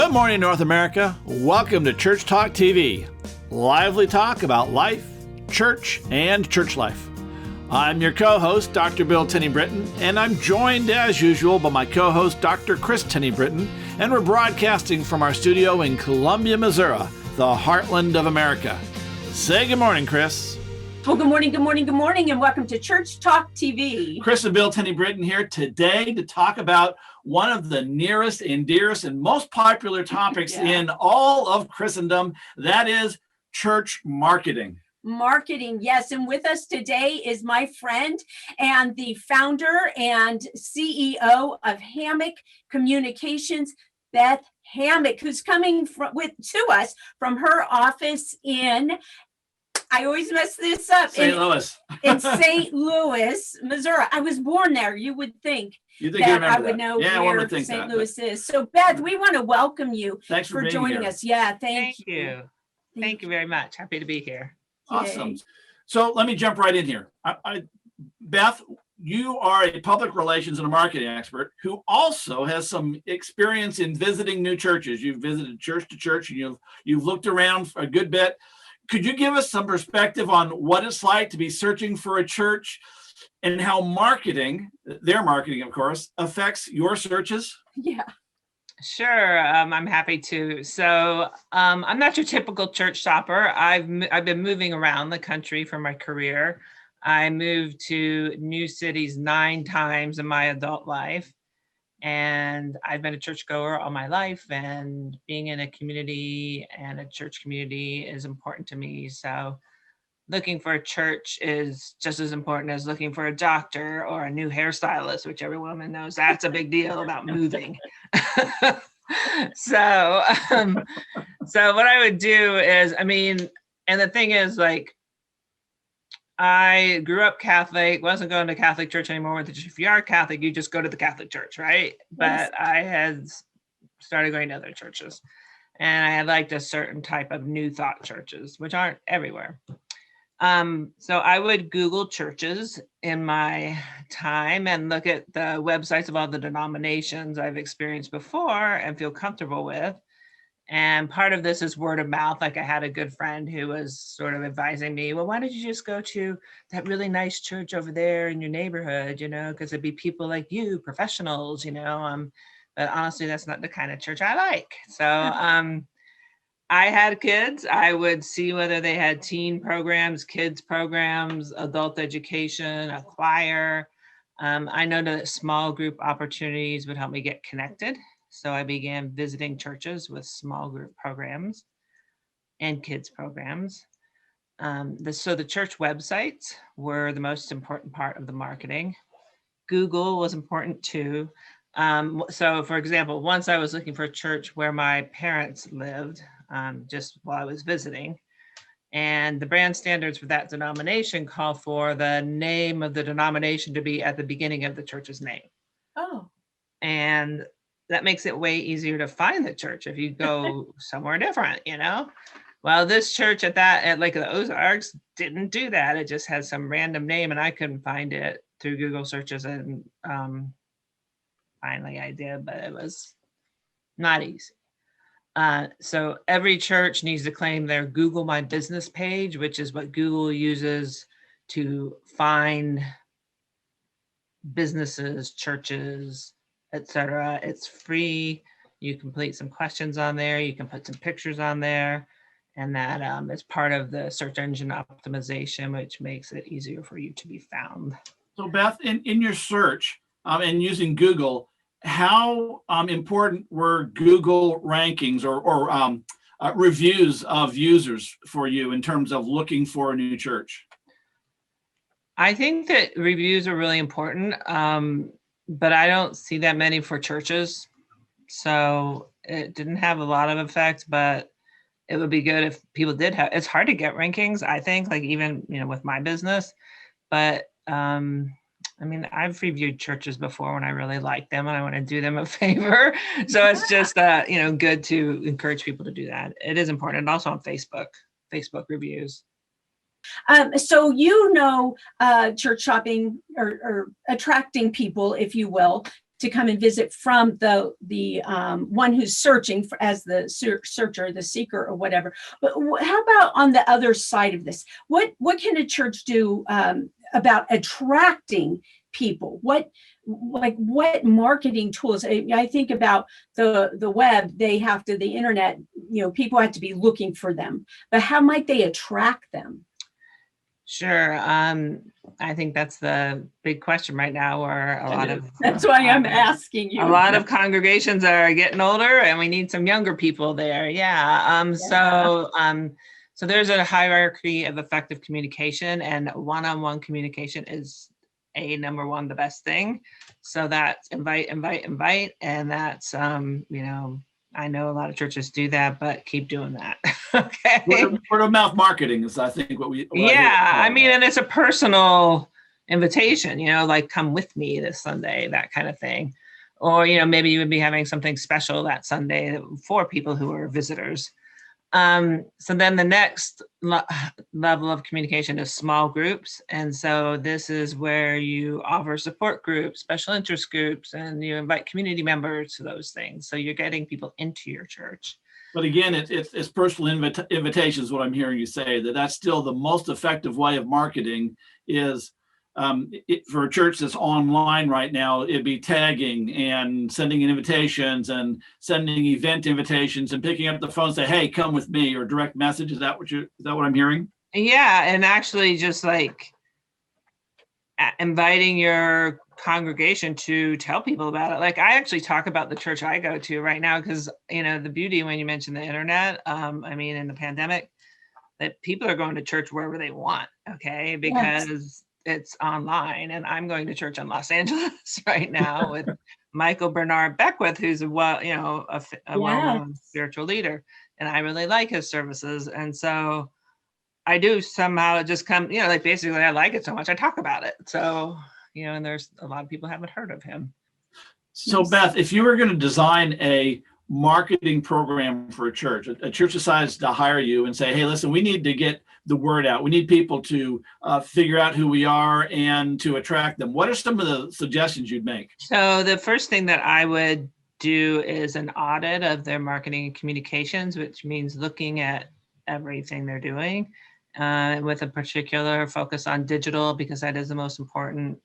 Good morning, North America. Welcome to Church Talk TV. Lively talk about life, church, and church life. I'm your co-host, Dr. Bill Tenney-Britton, and I'm joined, as usual, by my co-host, Dr. Kris Tenney-Britton, and we're broadcasting from our studio in Columbia, Missouri, the heartland of America. Say good morning, Kris. Well, good morning, and welcome to Church Talk TV. Kris and Bill Tenney-Britton here today to talk about one of the nearest and dearest and most popular topics in all of Christendom, that is church marketing. Marketing, yes. And with us today is my friend and the founder and CEO of Hammock Communications, Beth Hammock, who's coming to us from her office in, I always mess this up. St. Louis. In St. Louis, Missouri. I was born there. You would think that I would know where St. Louis is. So, Beth, we want to welcome you. Thanks for joining us. Yeah, thank you. Thank you very much. Happy to be here. Awesome. So let me jump right in here. Beth, you are a public relations and a marketing expert who also has some experience in visiting new churches. You've visited church to church and you've looked around for a good bit. Could you give us some perspective on what it's like to be searching for a church and how their marketing, of course, affects your searches? Yeah. Sure, I'm happy to. So I'm not your typical church shopper. I've been moving around the country for my career. I moved to new cities 9 times in my adult life. And I've been a churchgoer all my life, and being in a community and a church community is important to me. So looking for a church is just as important as looking for a doctor or a new hairstylist, which every woman knows that's a big deal about moving. So what I would do is, and the thing is, like, I grew up Catholic, wasn't going to Catholic church anymore. If you are Catholic, you just go to the Catholic church, right? But I had started going to other churches, and I had liked a certain type of new thought churches, which aren't everywhere. So I would Google churches in my time and look at the websites of all the denominations I've experienced before and feel comfortable with. And part of this is word of mouth. Like, I had a good friend who was sort of advising me, well, why don't you just go to that really nice church over there in your neighborhood, because it'd be people like you, professionals, but honestly, that's not the kind of church I like. So I had kids. I would see whether they had teen programs, kids programs, adult education, a choir. I know that small group opportunities would help me get connected. So I began visiting churches with small group programs and kids programs. So the church websites were the most important part of the marketing. Google was important too. So for example, once I was looking for a church where my parents lived, just while I was visiting, and the brand standards for that denomination call for the name of the denomination to be at the beginning of the church's name. Oh. And that makes it way easier to find the church if you go somewhere different, Well, this church at Lake of the Ozarks didn't do that. It just had some random name, and I couldn't find it through Google searches. And finally I did, but it was not easy. So every church needs to claim their Google My Business page, which is what Google uses to find businesses, churches, etc. It's free. You complete some questions on there. You can put some pictures on there, and that is part of the search engine optimization, which makes it easier for you to be found. So Beth, in your search and using Google, how important were Google rankings or reviews of users for you in terms of looking for a new church? I think that reviews are really important. But I don't see that many for churches. So it didn't have a lot of effect, but it would be good if people did have. It's hard to get rankings, I think, like even, with my business. But I've reviewed churches before when I really like them and I want to do them a favor. So it's just, good to encourage people to do that. It is important. And also on Facebook reviews. So church shopping or attracting people, if you will, to come and visit from the one who's searching for, as the searcher, the seeker, or whatever. But how about on the other side of this? What can a church do about attracting people? What marketing tools? I think about the web. They have to, the internet, people have to be looking for them, but how might they attract them? Sure. I think that's the big question right now, where a lot of, that's why I'm asking you. A lot of congregations are getting older and we need some younger people there. Yeah. So there's a hierarchy of effective communication, and one-on-one communication is number one, the best thing. So that's invite. And that's, I know a lot of churches do that, but keep doing that. Okay. Word of mouth marketing is, I think, what I mean, and it's a personal invitation, like come with me this Sunday, that kind of thing. Or, maybe you would be having something special that Sunday for people who are visitors. So then the next level of communication is small groups. And so this is where you offer support groups, special interest groups, and you invite community members to those things. So you're getting people into your church. But again, it's personal invitation is what I'm hearing you say, that's still the most effective way of marketing is for a church that's online right now, it'd be tagging and sending invitations and sending event invitations and picking up the phone and say, hey, come with me, or direct message. Is that what I'm hearing? Yeah. And actually just like inviting your congregation to tell people about it. Like I actually talk about the church I go to right now, because, the beauty when you mentioned the internet, in the pandemic, that people are going to church wherever they want. Okay. Because yes. It's online, and I'm going to church in Los Angeles right now with Michael Bernard Beckwith, who's a well-known spiritual leader, and I really like his services. And so I do somehow just come, basically I like it so much I talk about it. So, and there's a lot of people haven't heard of him. So Beth, if you were going to design a marketing program for a church decides to hire you and say, hey, listen, we need to get the word out. We need people to figure out who we are and to attract them. What are some of the suggestions you'd make? So the first thing that I would do is an audit of their marketing and communications, which means looking at everything they're doing with a particular focus on digital, because that is the most important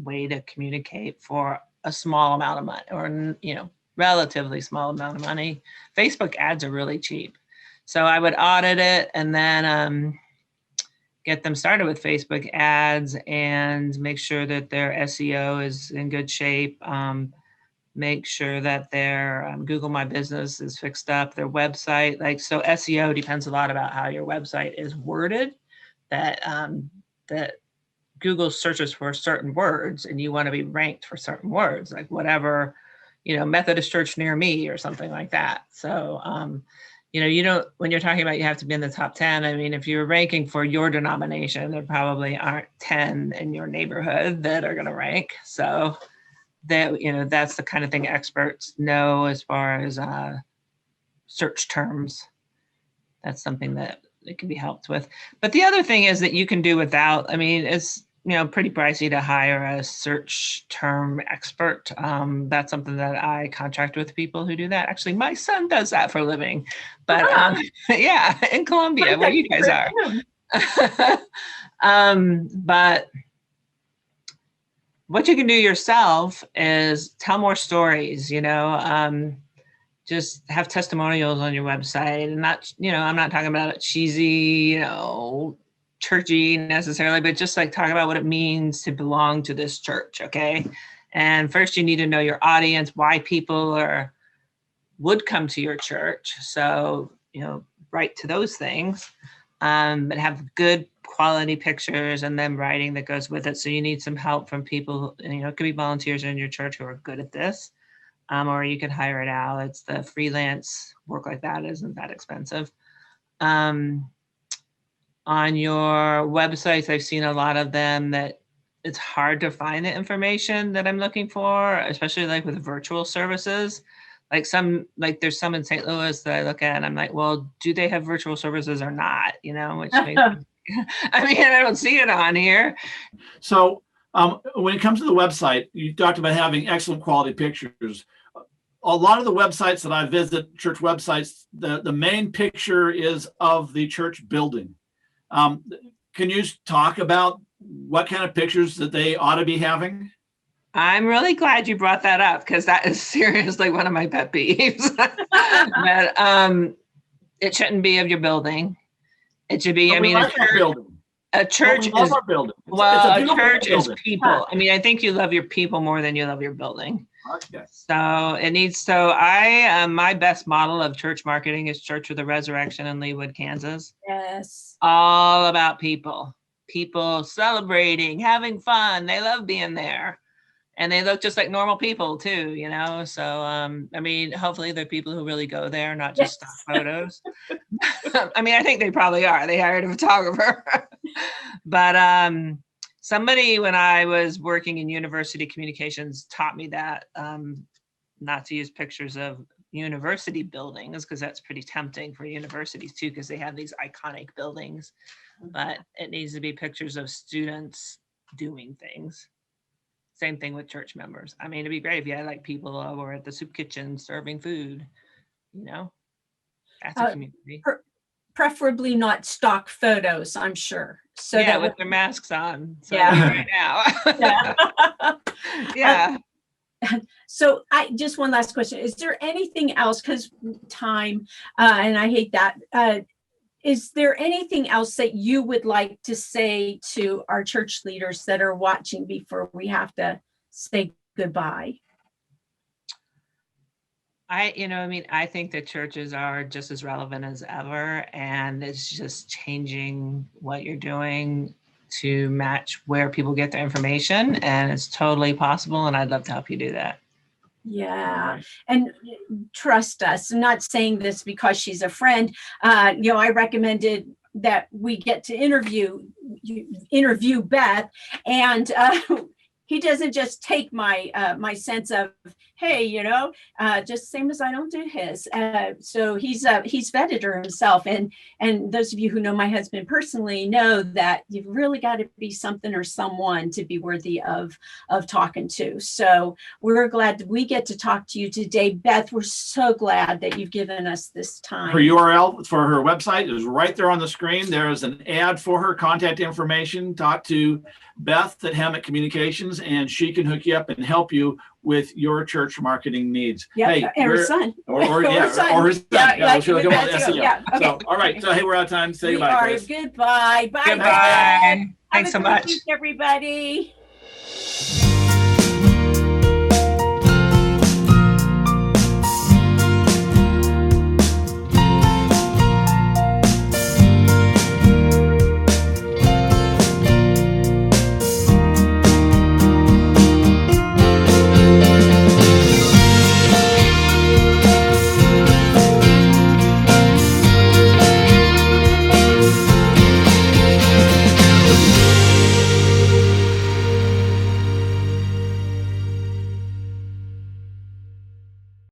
way to communicate for a small amount of money, or, relatively small amount of money. Facebook ads are really cheap. So I would audit it and then get them started with Facebook ads and make sure that their SEO is in good shape. Make sure that their Google My Business is fixed up, their website. So SEO depends a lot about how your website is worded, that Google searches for certain words and you want to be ranked for certain words, like whatever, Methodist church near me or something like that. So, you don't, when you're talking about you have to be in the top 10, if you're ranking for your denomination, there probably aren't 10 in your neighborhood that are going to rank. So that, that's the kind of thing experts know as far as search terms. That's something that it can be helped with. But the other thing is that you can do without, it's, pretty pricey to hire a search term expert. That's something that I contract with people who do that. Actually, my son does that for a living, but yeah, in Columbia, where you guys are. But what you can do yourself is tell more stories, just have testimonials on your website, and not, I'm not talking about a cheesy, churchy necessarily, but just like talk about what it means to belong to this church. Okay. And first you need to know your audience, why people would come to your church. So, write to those things, but have good quality pictures and then writing that goes with it. So you need some help from people, it could be volunteers in your church who are good at this, or you could hire it out. It's the freelance work like that isn't that expensive. On your websites, I've seen a lot of them that it's hard to find the information that I'm looking for, especially like with virtual services. There's some in St. Louis that I look at and I'm like, well, do they have virtual services or not? Which makes I don't see it on here. So When it comes to the website, you talked about having excellent quality pictures. A lot of the websites that I visit, church websites, the main picture is of the church building. Can you talk about what kind of pictures that they ought to be having? I'm really glad you brought that up, because that is seriously one of my pet peeves. But it shouldn't be of your building. It should be, But I we mean, like our building. a church We love is, our building. well, a a beautiful church is building. people. I mean, I think you love your people more than you love your building. Okay. So it needs, my best model of church marketing is Church of the Resurrection in Leawood, Kansas. Yes. All about people celebrating, having fun. They love being there. And they look just like normal people too, you know? So, I mean, hopefully they're people who really go there, not just stock photos. I mean, I think they probably are. They hired a photographer. But somebody, when I was working in university communications, taught me that not to use pictures of university buildings, because that's pretty tempting for universities too, because they have these iconic buildings. But it needs to be pictures of students doing things. Same thing with church members. I mean, it'd be great if you had like people over at the soup kitchen serving food, you know, that's a community. Preferably not stock photos, I'm sure. So yeah, that with their masks on. So Yeah. right now. Yeah. Yeah. So just one last question. Is there anything else, because time, and I hate that, is there anything else that you would like to say to our church leaders that are watching before we have to say goodbye? I think that churches are just as relevant as ever, and it's just changing what you're doing to match where people get their information, and it's totally possible, and I'd love to help you do that. Yeah. And trust us, I'm not saying this because she's a friend. I recommended that we get to interview Beth, and he doesn't just take my my sense of, hey, just same as I don't do his. So he's vetted her himself. And those of you who know my husband personally know that you've really got to be something or someone to be worthy of talking to. So we're glad that we get to talk to you today. Beth, we're so glad that you've given us this time. Her URL for her website is right there on the screen. There is an ad for her contact information. Talk to Beth at Hammock Communications, and she can hook you up and help you with your church marketing needs. Yeah, hey, and her son. Or his son. Yeah, she'll come on SEO. yeah, okay. So, all right. So, hey, we're out of time. Say We goodbye, are. Kris. Goodbye. Bye. Goodbye. Bye. Thanks so Have a good much. week, everybody.